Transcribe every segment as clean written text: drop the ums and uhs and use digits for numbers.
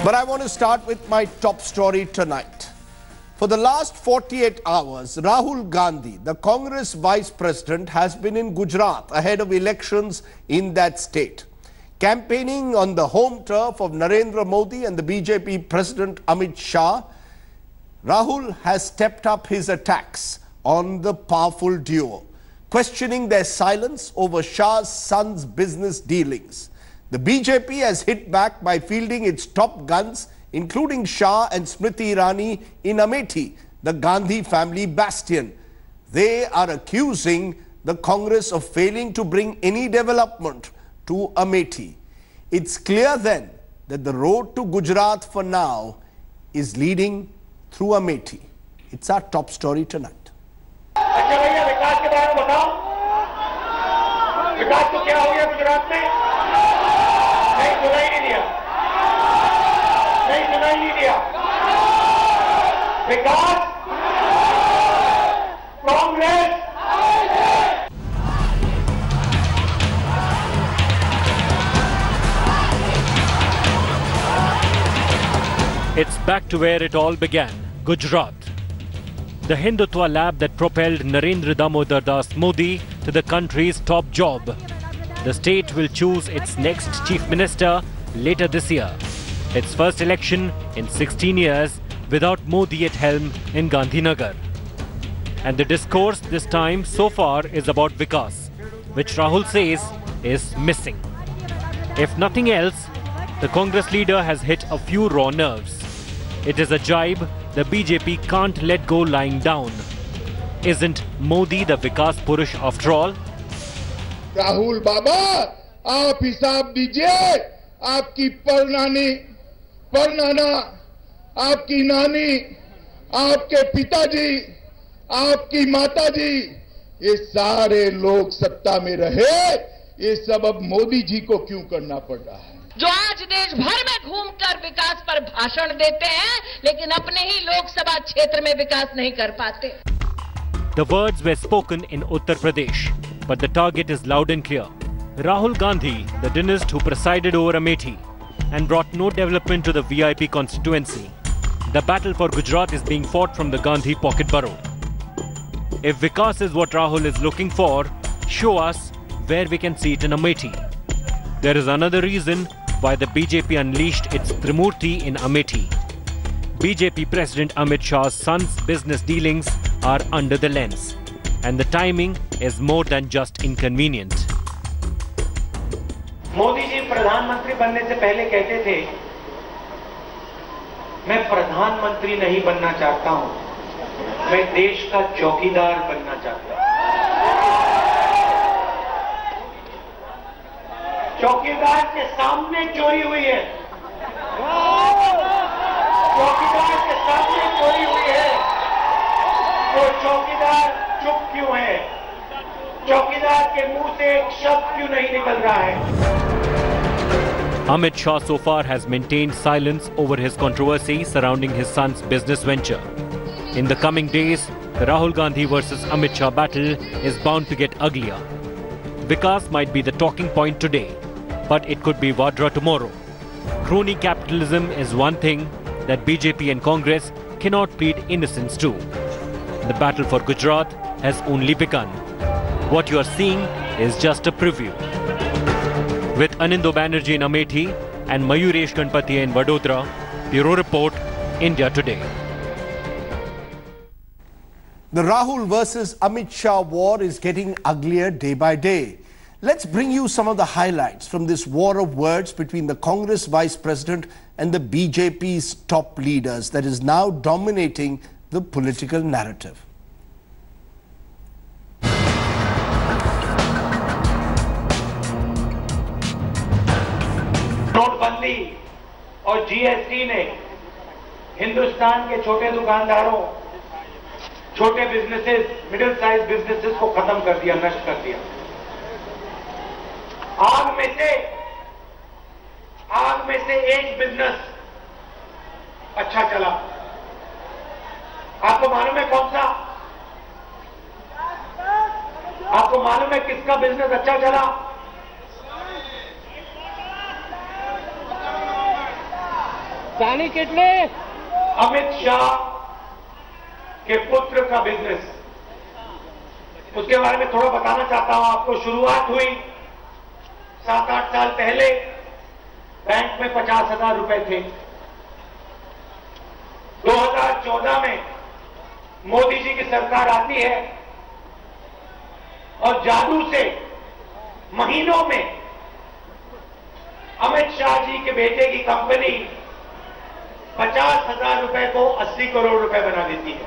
But I want to start with my top story tonight. For the last 48 hours, Rahul Gandhi, the Congress Vice President, has been in Gujarat ahead of elections in that state. Campaigning on the home turf of Narendra Modi and the BJP President Amit Shah, Rahul has stepped up his attacks on the powerful duo, questioning their silence over Shah's son's business dealings. The BJP has hit back by fielding its top guns, including Shah and Smriti Irani in Amethi, the Gandhi family bastion. They are accusing the Congress of failing to bring any development to Amethi. It's clear then that the road to Gujarat for now is leading through Amethi. It's our top story tonight. अच्छा भैया विकास के बारे में बताओ, विकास को क्या हो गया गुजरात में? नहीं सुनाई नहीं दिया, नहीं सुनाई नहीं दिया। विकास, Congress. It's back to where it all began, Gujarat. The Hindutva lab that propelled Narendra Damodar Das Modi to the country's top job. The state will choose its next chief minister later this year. Its first election in 16 years without Modi at helm in Gandhinagar. And the discourse this time so far is about Vikas, which Rahul says is missing. If nothing else, the Congress leader has hit a few raw nerves. It is a jibe the BJP can't let go lying down. Isn't Modi the Vikas Purush after all? Rahul बाबा, आप हिसाब दीजिए, आपकी परनानी, परनाना, आपकी नानी, आपके पिताजी, आपकी माताजी, ये सारे लोग सत्ता में रहे, ये सब अब मोदी जी को क्यों करना पड़ रहा है? जो आज देश भर में घूमकर विकास पर भाषण देते हैं, लेकिन अपने ही लोकसभा क्षेत्र में विकास नहीं कर पाते। The words were spoken in Uttar Pradesh, but the target is loud and clear. Rahul Gandhi, the dynast who presided over Amethi and brought no development to the VIP constituency. The battle for Gujarat is being fought from the Gandhi pocket borough. If Vikas is what Rahul is looking for, show us where we can see it in Amethi. There is another reason why the BJP unleashed its Trimurti in Amethi. BJP President Amit Shah's son's business dealings are under the lens, and the timing is more than just inconvenient. Modi ji प्रधानमंत्री बनने से पहले कहते थे, मैं प्रधानमंत्री नहीं बनना चाहता हूं, मैं देश का चौकीदार बनना चाहता हूं। चौकीदार के सामने चोरी हुई है, चौकीदार के सामने चोरी हुई है, तो चौकीदार चुप क्यों है? चौकीदार के मुंह से एक शब्द क्यों नहीं निकल रहा है? Amit Shah so far has maintained silence over his controversy surrounding his son's business venture. In the coming days, the Rahul Gandhi versus Amit Shah battle is bound to get uglier. Vikas might be the talking point today, but it could be Vadra tomorrow. Crony capitalism is one thing that BJP and Congress cannot plead innocence to. The battle for Gujarat has only begun. What you are seeing is just a preview. With Anindo Banerjee in Amethi and Mayuresh Ganpati in Vadodara, Bureau Report, India Today. The Rahul versus Amit Shah war is getting uglier day by day. Let's bring you some of the highlights from this war of words between the Congress Vice President and the BJP's top leaders that is now dominating the political narrative. नोटबंदी और GST ने हिंदुस्तान के छोटे दुकानदारों, छोटे businesses, middle size businesses को खत्म कर दिया, नष्ट कर दिया। आग में से एक बिजनेस अच्छा चला। आपको मालूम है कौन सा? आपको मालूम है किसका बिजनेस अच्छा चला? अमित शाह के पुत्र का बिजनेस, उसके बारे में थोड़ा बताना चाहता हूं आपको। शुरुआत हुई 7-8 साल पहले, बैंक में 50,000 रुपए थे। 2014 में मोदी जी की सरकार आती है और जादू से महीनों में अमित शाह जी के बेटे की कंपनी 50,000 रुपए को 80 करोड़ रुपए बना देती है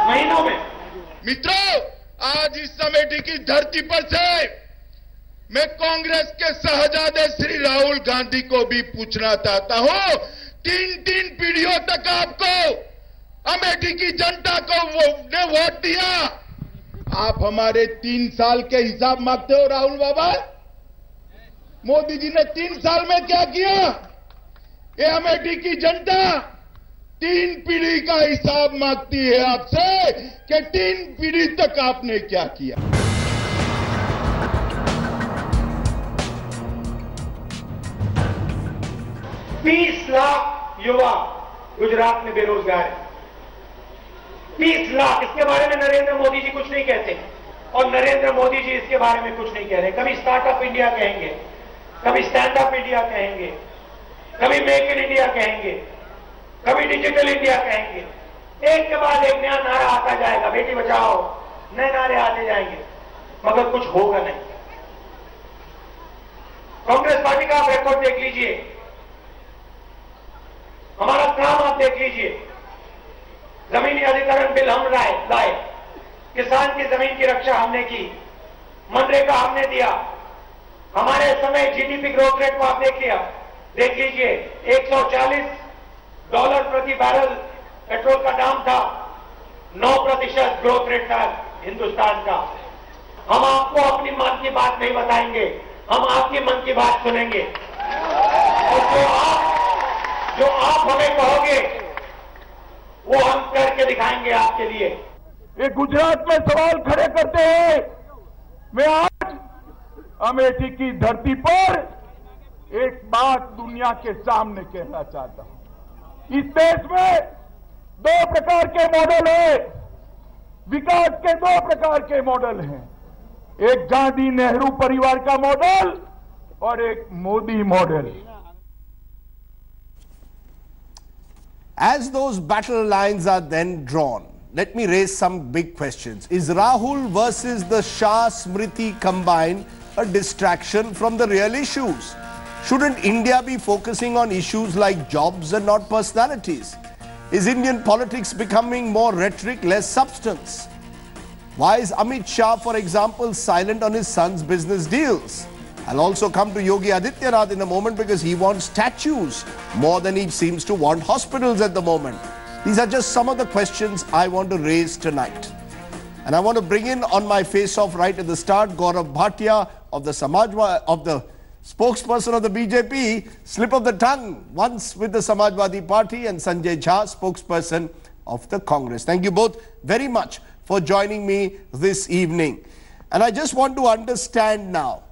महीनों में। मित्रों, आज इस अमेठी की धरती पर से मैं कांग्रेस के शहजादे श्री राहुल गांधी को भी पूछना चाहता हूं, 3 पीढ़ियों तक आपको अमेठी की जनता को ने वोट दिया, आप हमारे 3 साल के हिसाब मांगते हो राहुल बाबा? मोदी जी ने 3 साल में क्या किया? ये अमेठी की जनता 3 पीढ़ी का हिसाब मांगती है आपसे कि 3 पीढ़ी तक आपने क्या किया। 20 लाख युवा गुजरात में बेरोजगार है। 20 लाख। इसके बारे में नरेंद्र मोदी जी कुछ नहीं कहते और नरेंद्र मोदी जी इसके बारे में कुछ नहीं कह रहे। कभी स्टार्टअप इंडिया कहेंगे, कभी स्टैंड अप इंडिया कहेंगे, कभी मेक इन इंडिया कहेंगे, कभी डिजिटल इंडिया कहेंगे। एक के बाद एक नया नारा आता जाएगा, बेटी बचाओ, नए नारे आते जाएंगे, मगर कुछ होगा नहीं। कांग्रेस पार्टी का आप रिकॉर्ड देख लीजिए, हमारा काम आप देख लीजिए। जमीनी अधिग्रहण बिल हम लाए, किसान की जमीन की रक्षा हमने की, मनरेगा हमने दिया। हमारे समय जीडीपी ग्रोथ रेट को आप देख लीजिए, $140 प्रति बैरल पेट्रोल का दाम था, 9% ग्रोथ रेट था हिंदुस्तान का। हम आपको अपनी मन की बात नहीं बताएंगे, हम आपकी मन की बात सुनेंगे और जो आप हमें कहोगे वो हम करके दिखाएंगे आपके लिए। ये गुजरात में सवाल खड़े करते हैं। मैं आज अमेठी की धरती पर एक बात दुनिया के सामने कहना चाहता हूं। इस देश में 2 प्रकार के मॉडल है, विकास के 2 प्रकार के मॉडल हैं। एक गांधी नेहरू परिवार का मॉडल और एक Modi model. As those battle lines are then drawn, let me raise some big questions. Is Rahul versus the Shah Smriti combine a distraction from the real issues? Shouldn't India be focusing on issues like jobs and not personalities? Is Indian politics becoming more rhetoric, less substance? Why is Amit Shah, for example, silent on his son's business deals? I'll also come to Yogi Adityanath in a moment because he wants statues more than he seems to want hospitals at the moment. These are just some of the questions I want to raise tonight. And I want to bring in on my face-off right at the start, Gaurav Bhatia of the spokesperson of the BJP, slip of the tongue, once with the Samajwadi Party, and Sanjay Jha, spokesperson of the Congress. Thank you both very much for joining me this evening. And I just want to understand now,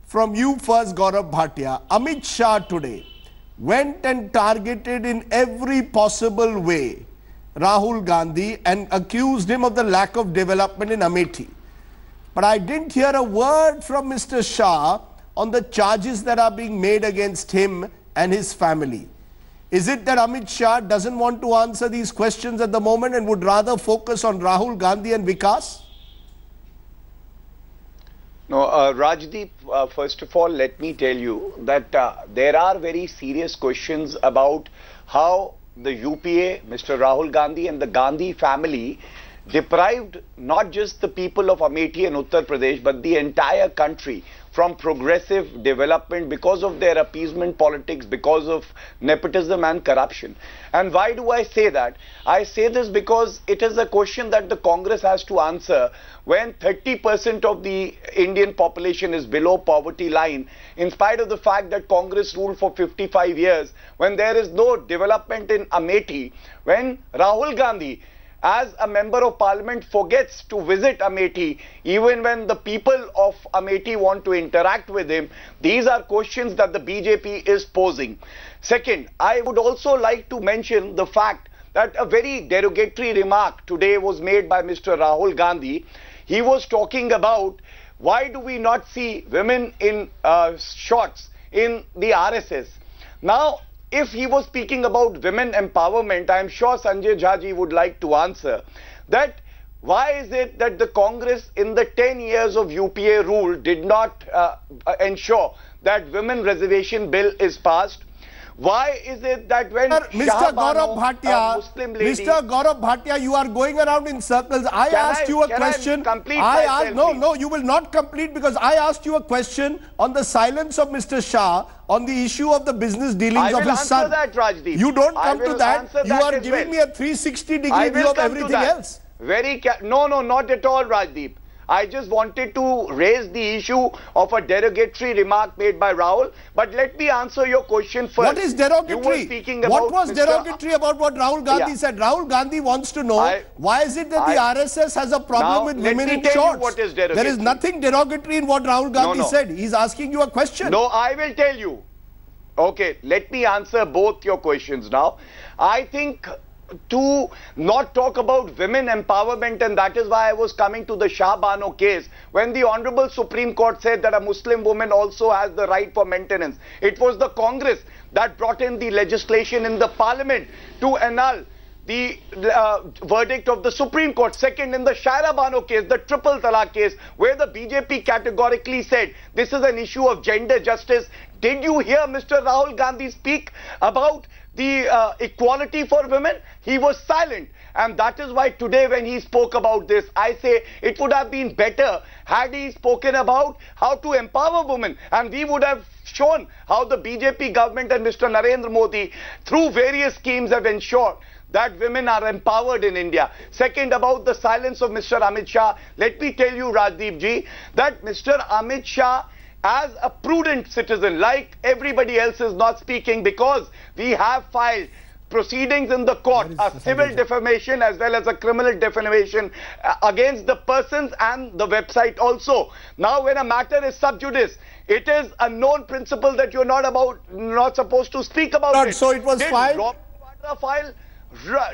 from you first, Gaurav Bhatia, Amit Shah today went and targeted in every possible way Rahul Gandhi and accused him of the lack of development in Amethi. But I didn't hear a word from Mr. Shah on the charges that are being made against him and his family. Is it that Amit Shah doesn't want to answer these questions at the moment and would rather focus on Rahul Gandhi and Vikas? No, Rajdeep, first of all, let me tell you that there are very serious questions about how the UPA, Mr. Rahul Gandhi and the Gandhi family deprived not just the people of Amethi and Uttar Pradesh but the entire country from progressive development because of their appeasement politics, because of nepotism and corruption. And why do I say that? I say this because it is a question that the Congress has to answer when 30% of the Indian population is below poverty line, in spite of the fact that Congress ruled for 55 years, when there is no development in Amethi, when Rahul Gandhi as a member of parliament forgets to visit Amethi even when the people of Amethi want to interact with him? These are questions that the BJP is posing. Second, I would also like to mention the fact that a very derogatory remark today was made by Mr. Rahul Gandhi. He was talking about why do we not see women in shorts in the RSS. Now, if he was speaking about women empowerment, I am sure Sanjay Jha would like to answer that why is it that the Congress in the 10 years of UPA rule did not ensure that women reservation bill is passed? Why is it that when Mr. Gaurav Bhatia, you are going around in circles. I asked you a question. No, you will not complete, because I asked you a question on the silence of Mr. Shah on the issue of the business dealings of his son. That, Rajdeep. You don't come to that. You are giving me a 360-degree view of everything else. No, not at all, Rajdeep. I just wanted to raise the issue of a derogatory remark made by Rahul. But let me answer your question first. What is derogatory? You were speaking about what was derogatory about what Rahul Gandhi said? Rahul Gandhi wants to know why is it that the RSS has a problem with women in shorts? What is derogatory. There is nothing derogatory in what Rahul Gandhi said. He's asking you a question. No, I will tell you. Okay, let me answer both your questions now. I think to not talk about women empowerment, and that is why I was coming to the Shah Bano case, when the Honorable Supreme Court said that a Muslim woman also has the right for maintenance. It was the Congress that brought in the legislation in the Parliament to annul the verdict of the Supreme Court. Second, in the Shaira Bano case, the triple talaq case, where the BJP categorically said this is an issue of gender justice. Did you hear Mr. Rahul Gandhi speak about the equality for women? He was silent, and that is why today when he spoke about this, I say it would have been better had he spoken about how to empower women, and we would have shown how the BJP government and Mr. Narendra Modi through various schemes have ensured that women are empowered in India. Second, about the silence of Mr. Amit Shah, let me tell you, Rajdeep ji, that Mr. Amit Shah, as a prudent citizen, like everybody else, is not speaking because we have filed proceedings in the court, a civil defamation as well as a criminal defamation against the persons and the website also. Now, when a matter is sub judice, it is a known principle that you're not supposed to speak about it. So it was filed.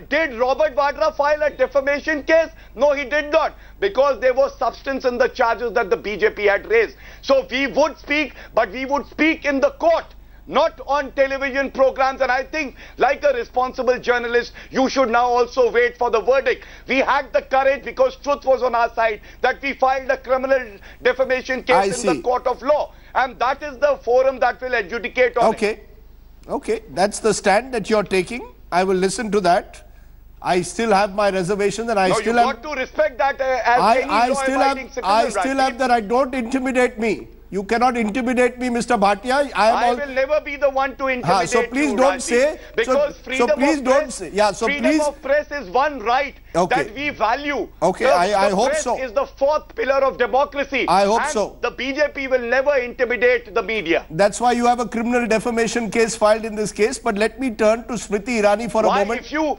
Did Robert Vadra file a defamation case? No, he did not, because there was substance in the charges that the BJP had raised. So we would speak, but we would speak in the court, not on television programs. And I think, like a responsible journalist, you should now also wait for the verdict. We had the courage, because truth was on our side, that we filed a criminal defamation case in the court of law. And that is the forum that will adjudicate on it. Okay, that's the stand that you're taking. I will listen to that. I still have my reservations, and I still have... you got to respect that as I still have the right. Don't intimidate me. You cannot intimidate me, Mr. Bhatia. I will never be the one to intimidate so please don't say... Because freedom of press is one right that we value. I hope so. The press is the fourth pillar of democracy. I hope so. The BJP will never intimidate the media. That's why you have a criminal defamation case filed in this case. But let me turn to Smriti Irani for a moment. No,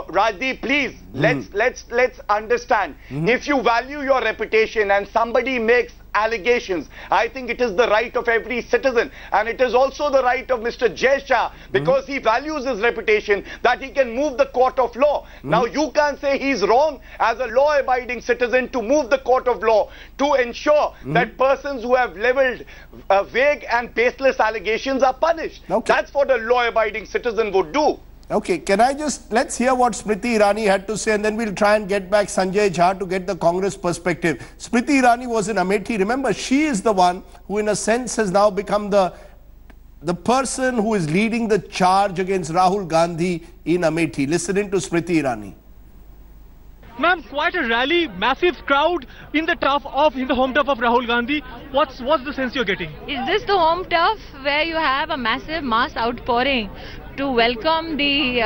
Rajdeep, please, let's understand. If you value your reputation and somebody makes allegations, I think it is the right of every citizen, and it is also the right of Mr. Jai Shah, because he values his reputation, that he can move the court of law. Now, you can't say he's wrong as a law-abiding citizen to move the court of law to ensure that persons who have leveled vague and baseless allegations are punished. That's what a law-abiding citizen would do. Okay, let's hear what Smriti Irani had to say, and then we'll try and get back Sanjay Jha to get the Congress perspective. Smriti Irani was in Amethi. Remember, she is the one who in a sense has now become the person who is leading the charge against Rahul Gandhi in Amethi. Listening to Smriti Irani. Ma'am, quite a rally, massive crowd in the home turf of Rahul Gandhi. What's the sense you're getting? Is this the home turf where you have a massive mass outpouring? to welcome the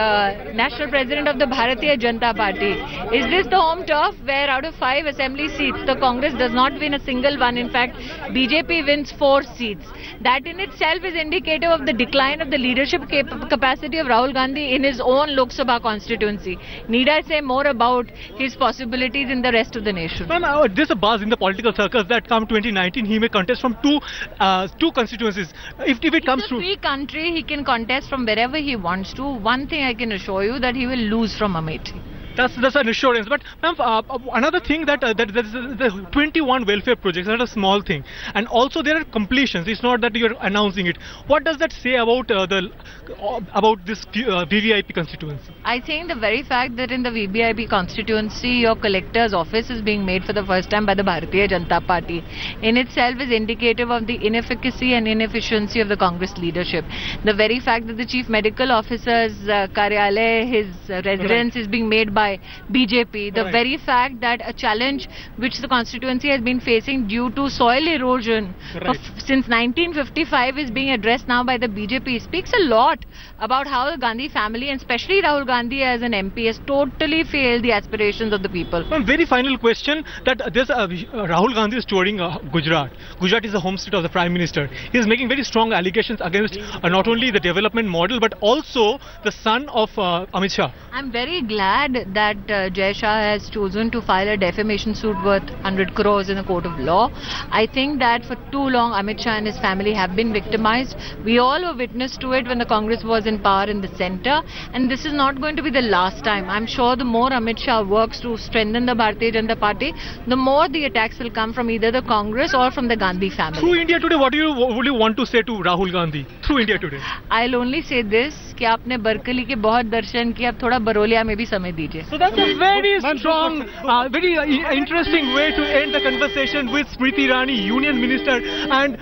national president of the Bharatiya Janata Party. Is this the home turf where out of 5 assembly seats, the Congress does not win a single one? In fact, BJP wins 4 seats. That in itself is indicative of the decline of the leadership capacity of Rahul Gandhi in his own Lok Sabha constituency. Need I say more about his possibilities in the rest of the nation? Ma'am, there's a buzz in the political circles that come 2019 he may contest from two constituencies. If it comes through. It's a free country, he can contest from wherever he wants to. One thing I can assure you, that he will lose from Amethi. That's an assurance. But ma'am, another thing that the 21 welfare projects are a small thing, and also there are completions. It's not that you're announcing it. What does that say about this VVIP constituency? I think the very fact that in the VVIP constituency your collector's office is being made for the first time by the Bharatiya Janata Party in itself is indicative of the inefficacy and inefficiency of the Congress leadership. The very fact that the chief medical officer's karyalay, his residence, is being made by BJP, the very fact that a challenge which the constituency has been facing due to soil erosion since 1955 is being addressed now by the BJP speaks a lot about how the Gandhi family, and especially Rahul Gandhi as an MP, has totally failed the aspirations of the people. One very final question, that there's Rahul Gandhi is touring Gujarat. Gujarat is the home state of the Prime Minister. He is making very strong allegations against not only the development model but also the son of Amit Shah. I'm very glad that Jai Shah has chosen to file a defamation suit worth 100 crores in a court of law. I think that for too long Amit Shah and his family have been victimized. We all were witness to it when the Congress was in power in the centre, and this is not going to be the last time. I'm sure the more Amit Shah works to strengthen the Bharatiya Janata Party, the more the attacks will come from either the Congress or from the Gandhi family. Through India Today, what would you want to say to Rahul Gandhi? Through India Today. I'll only say this, कि आपने बरकली के बहुत दर्शन किए, अब थोड़ा बरोलिया में भी समय दीजिए. So that's a very strong, very interesting way to end the conversation with Smriti Irani, Union Minister, and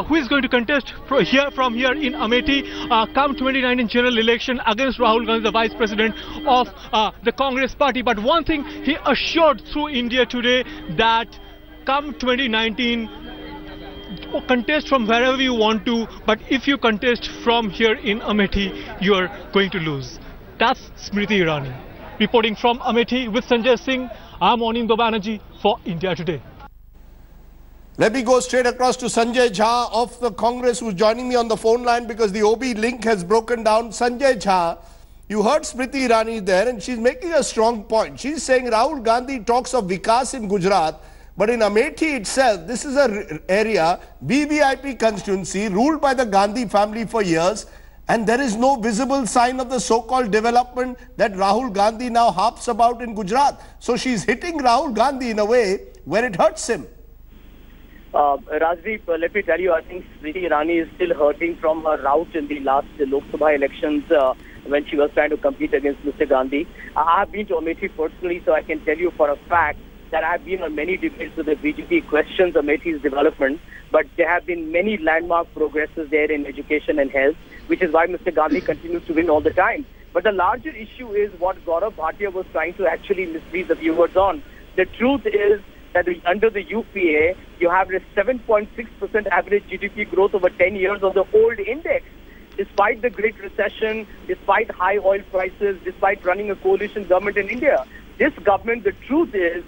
who is going to contest from here in Amethi come 2019 general election against Rahul Gandhi, the Vice President of the Congress Party. But one thing he assured through India Today, that come 2019, contest from wherever you want to, but if you contest from here in Amethi, you are going to lose. That's Smriti Irani. Reporting from Amethi with Sanjay Singh, I'm Anindo Banerjee for India Today. Let me go straight across to Sanjay Jha of the Congress, who's joining me on the phone line because the OB link has broken down. Sanjay Jha, you heard Smriti Irani there, and she's making a strong point. She's saying Rahul Gandhi talks of Vikas in Gujarat, but in Amethi itself, this is an area, VVIP constituency, ruled by the Gandhi family for years, and there is no visible sign of the so-called development that Rahul Gandhi now harps about in Gujarat. So she's hitting Rahul Gandhi in a way where it hurts him. Rajdeep, let me tell you, I think Smriti Irani is still hurting from her rout in the last Lok Sabha elections when she was trying to compete against Mr. Gandhi. I have been to Amethi personally, so I can tell you for a fact that I have been on many debates with the BJP questions Amethi's development, but there have been many landmark progresses there in education and health, which is why Mr. Gandhi continues to win all the time. But the larger issue is what Gaurav Bhatia was trying to actually mislead the viewers on. The truth is that under the UPA, you have a 7.6% average GDP growth over 10 years of the old index. Despite the Great Recession, despite high oil prices, despite running a coalition government in India, this government, the truth is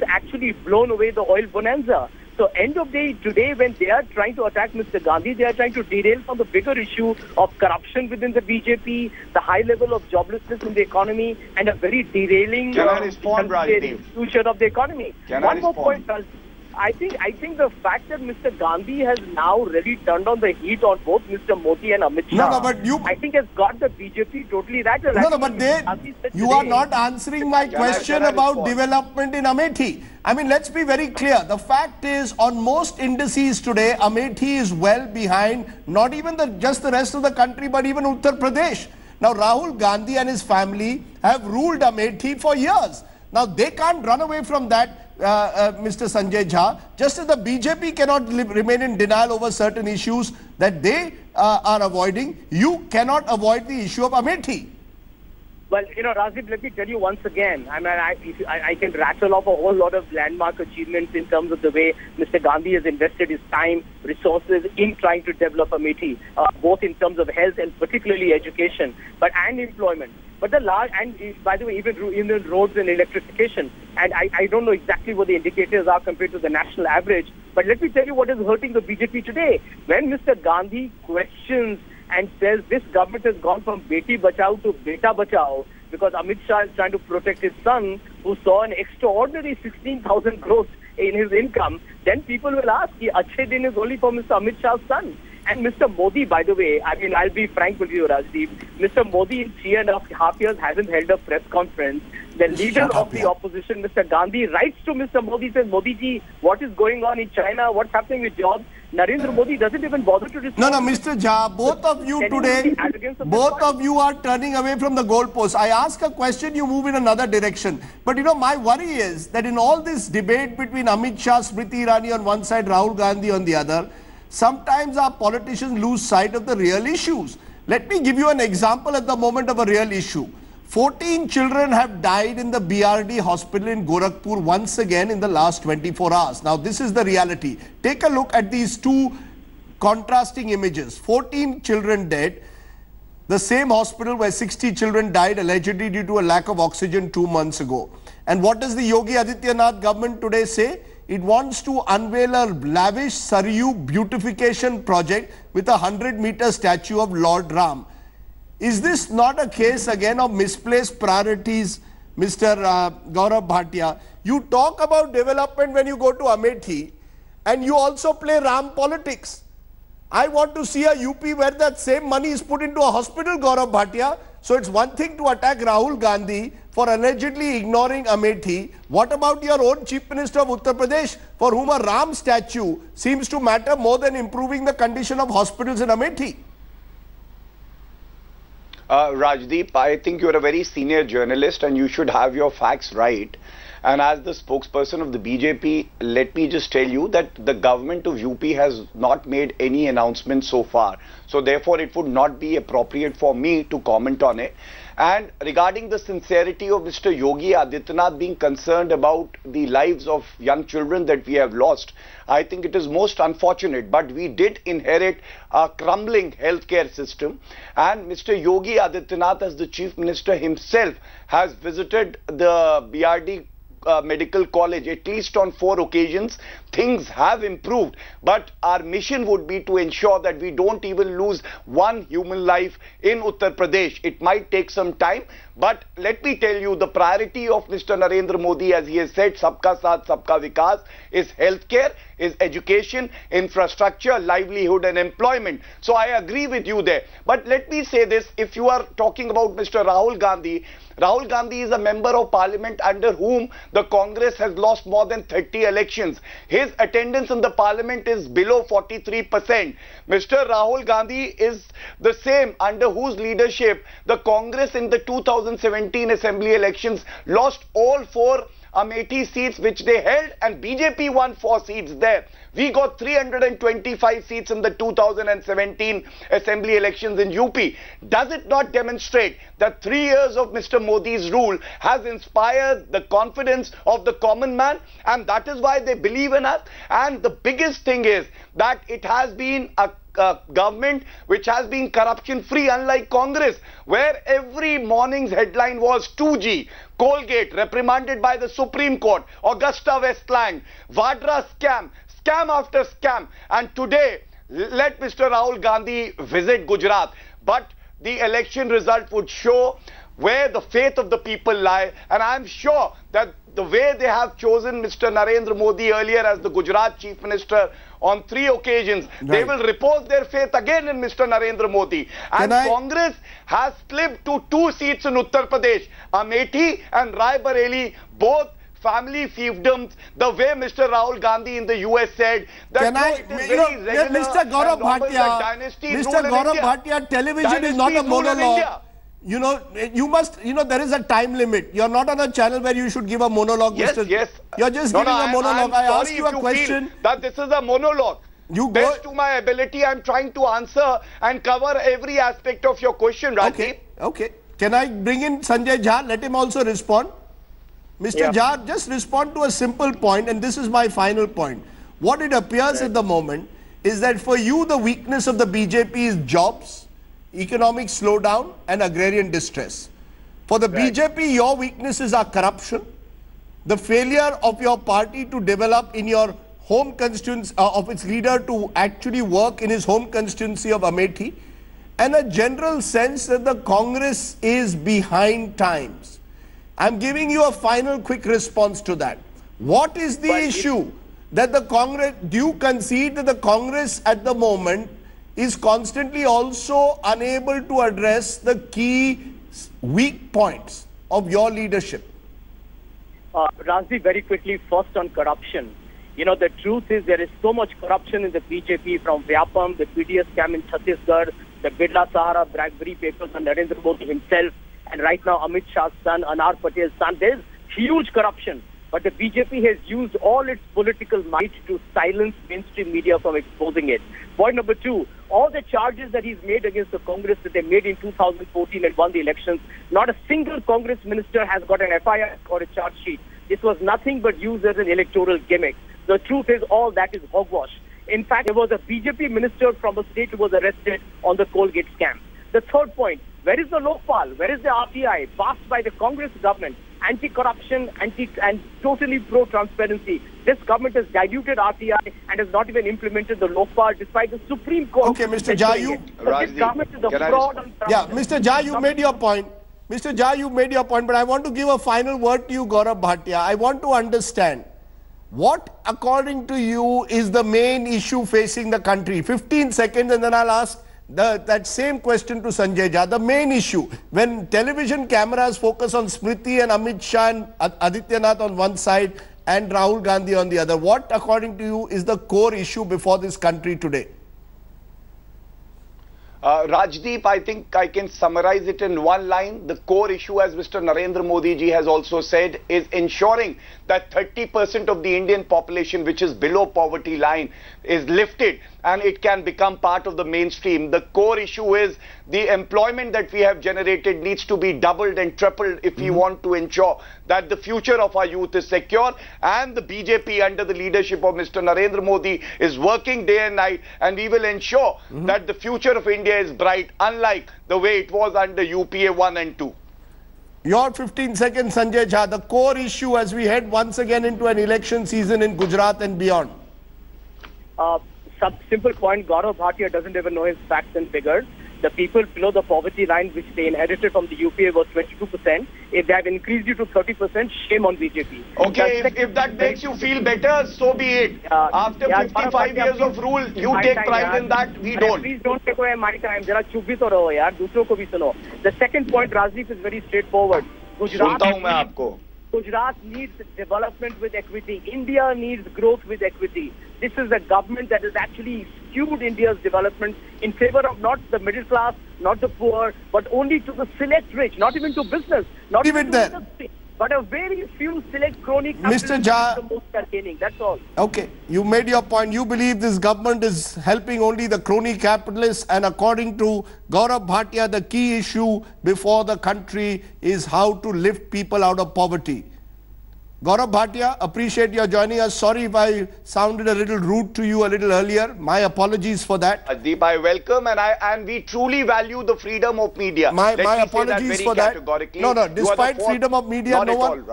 actually blown away the oil bonanza. So end of day, today when they are trying to attack Mr. Gandhi, they are trying to derail from the bigger issue of corruption within the BJP, the high level of joblessness in the economy, and a very derailing future of the economy. One more point, I think the fact that Mr. Gandhi has now really turned on the heat on both Mr. Modi and Amit Shah, I think has got the BJP totally rattled. You are not answering my question about development in Amethi. I mean, let's be very clear. The fact is, on most indices today, Amethi is well behind, not even just the rest of the country, but even Uttar Pradesh. Now, Rahul Gandhi and his family have ruled Amethi for years. Now, they can't run away from that. Mr. Sanjay Jha, just as the BJP cannot remain in denial over certain issues that they are avoiding, you cannot avoid the issue of Amethi. Well, Rajdeep, let me tell you once again, I can rattle off a whole lot of landmark achievements in terms of the way Mr. Gandhi has invested his time, resources in trying to develop Amethi, both in terms of health and particularly education, and employment. But by the way, even roads and electrification. And I don't know exactly what the indicators are compared to the national average. But let me tell you what is hurting the BJP today. When Mr. Gandhi questions and says this government has gone from Beti Bachao to Beta Bachao because Amit Shah is trying to protect his son who saw an extraordinary 16,000 growth in his income, then people will ask, Achhe Din is only for Mr. Amit Shah's son. And Mr. Modi, by the way, I'll be frank with you, Rajdeep, Mr. Modi in 3.5 years hasn't held a press conference. The leader of the opposition, Mr. Gandhi, writes to Mr. Modi, says, Modi ji, what is going on in China? What's happening with jobs? Narendra Modi doesn't even bother to respond. No, Mr. Jha, both of you today, both of you are turning away from the goalpost. I ask a question, you move in another direction. But my worry is that in all this debate between Amit Shah, Smriti Irani on one side, Rahul Gandhi on the other, sometimes our politicians lose sight of the real issues. Let me give you an example at the moment of a real issue. 14 children have died in the BRD hospital in Gorakhpur once again in the last 24 hours. Now, this is the reality. Take a look at these two contrasting images. 14 children dead. The same hospital where 60 children died allegedly due to a lack of oxygen 2 months ago. And what does the Yogi Adityanath government today say? It wants to unveil a lavish Saryu beautification project with a 100-meter statue of Lord Ram. Is this not a case again of misplaced priorities, Mr. Gaurav Bhatia? You talk about development when you go to Amethi and you also play Ram politics. I want to see a UP where that same money is put into a hospital, Gaurav Bhatia. So it's one thing to attack Rahul Gandhi for allegedly ignoring Amethi. What about your own Chief Minister of Uttar Pradesh, for whom a Ram statue seems to matter more than improving the condition of hospitals in Amethi? Rajdeep, I think you're a very senior journalist and you should have your facts right. And as the spokesperson of the BJP, let me just tell you that the government of UP has not made any announcement so far. So therefore, it would not be appropriate for me to comment on it. And regarding the sincerity of Mr. Yogi Adityanath being concerned about the lives of young children that we have lost, I think it is most unfortunate. But we did inherit a crumbling healthcare system. And Mr. Yogi Adityanath, as the Chief Minister himself, has visited the BRD Medical College at least on 4 occasions. Things have improved, but our mission would be to ensure that we don't even lose one human life in Uttar Pradesh. It might take some time, but let me tell you, the priority of Mr. Narendra Modi, as he has said, Sabka Saath, Sabka Vikas, is healthcare, is education, infrastructure, livelihood and employment. So I agree with you there. But let me say this, if you are talking about Mr. Rahul Gandhi is a member of parliament under whom the Congress has lost more than 30 elections. His attendance in the parliament is below 43%. Mr. Rahul Gandhi is the same under whose leadership the Congress in the 2017 assembly elections lost all 4 Amethi seats which they held, and BJP won 4 seats there. We got 325 seats in the 2017 assembly elections in UP. Does it not demonstrate that 3 years of Mr. Modi's rule has inspired the confidence of the common man, and that is why they believe in us? And the biggest thing is that it has been a government which has been corruption free, unlike Congress, where every morning's headline was 2G, Colgate reprimanded by the Supreme Court, Augusta Westland, Vadra scam, scam after scam. And today, let Mr. Rahul Gandhi visit Gujarat, but the election result would show where the faith of the people lie, and I am sure that the way they have chosen Mr. Narendra Modi earlier as the Gujarat Chief Minister on 3 occasions, they will repose their faith again in Mr. Narendra Modi. And Congress has slipped to 2 seats in Uttar Pradesh, Amethi and Rai Bareli, both family fiefdoms, the way Mr. Rahul Gandhi in the US said that Mr. Gaurav Bhatia, television is not a monologue. You know, you must, there is a time limit. You're not on a channel where you should give a monologue. Yes, Mr. yes. You're just giving a monologue. I asked you a question. That this is a monologue. Best to my ability, I'm trying to answer and cover every aspect of your question, Rajdeep. Okay. Can I bring in Sanjay Jha? Let him also respond. Mr. Jha, just respond to a simple point, and this is my final point. What it appears at the moment is that for you, the weakness of the BJP is jobs, economic slowdown, and agrarian distress. For the BJP, your weaknesses are corruption, the failure of your party to develop in your home constituency, of its leader to actually work in his home constituency of Amethi, and a general sense that the Congress is behind times. I'm giving you a final quick response to that. What is the issue that the Congress, do you concede that the Congress at the moment is constantly also unable to address the key weak points of your leadership? Rajdeep, very quickly, first on corruption. You know, the truth is there is so much corruption in the BJP, from Vyapam, the PDS scam in Chhattisgarh, the Birla Sahara bribery papers on Narendra Modi himself, and right now Amit Shah's son, Anar Patel's son. There's huge corruption. But the BJP has used all its political might to silence mainstream media from exposing it. Point number two, all the charges that he's made against the Congress that they made in 2014 and won the elections, not a single Congress minister has got an FIR or a charge sheet. This was nothing but used as an electoral gimmick. The truth is all that is hogwash. In fact, there was a BJP minister from a state who was arrested on the Colgate scam. The third point, where is the Lokpal? Where is the RTI passed by the Congress government? Anti-corruption, and totally pro-transparency. This government has diluted RTI and has not even implemented the Lokpal despite the Supreme Court. Okay, Mr. Jha, this government is a fraud on corruption. Yeah, Mr. Jha, you made your point. Mr. Jha, you made your point, but I want to give a final word to you, Gaurav Bhatia. I want to understand what, according to you, is the main issue facing the country. 15 seconds, and then I'll ask that same question to Sanjay Jha. The main issue, when television cameras focus on Smriti and Amit Shah and Adityanath on one side and Rahul Gandhi on the other, what, according to you, is the core issue before this country today? Rajdeep, I think I can summarize it in one line. The core issue, as Mr. Narendra Modi ji has also said, is ensuring that 30% of the Indian population, which is below poverty line, is lifted and it can become part of the mainstream. The core issue is the employment that we have generated needs to be doubled and tripled if we want to ensure that the future of our youth is secure. And the BJP, under the leadership of Mr. Narendra Modi, is working day and night, and we will ensure that the future of India is bright, unlike the way it was under UPA 1 and 2. Your 15 seconds, Sanjay Jha, the core issue as we head once again into an election season in Gujarat and beyond. Simple point, Gaurav Bhatia doesn't even know his facts and figures. The people below the poverty line, which they inherited from the UPA, was 22%. If they have increased it to 30%, shame on BJP. Okay, if that makes you feel better, so be it. After 55 years of rule, you take pride in that, we don't. Please don't take away my time. Jara chup bhi to raho yaar, dusron ko bhi suno. The second point, Rajdeep, is very straightforward. Gujarat needs development with equity. India needs growth with equity. This is a government that has actually skewed India's development in favor of not the middle class, not the poor, but only to the select rich, not even to business, not even to industry, but a very few select crony Mr. Jha, the most are gaining. That's all. Okay, you made your point. You believe this government is helping only the crony capitalists, and according to Gaurav Bhatia, the key issue before the country is how to lift people out of poverty. Gaurav Bhatia, appreciate your joining us. Sorry if I sounded a little rude to you a little earlier. My apologies for that. Deep, I welcome, and we truly value the freedom of media. My apologies for that. No, despite freedom of media,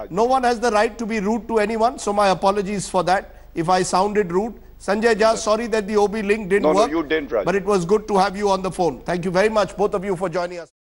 no one has the right to be rude to anyone. So my apologies for that if I sounded rude. Sanjay Jha, sorry that the OB link didn't work. No, you didn't, Raj. But it was good to have you on the phone. Thank you very much, both of you, for joining us.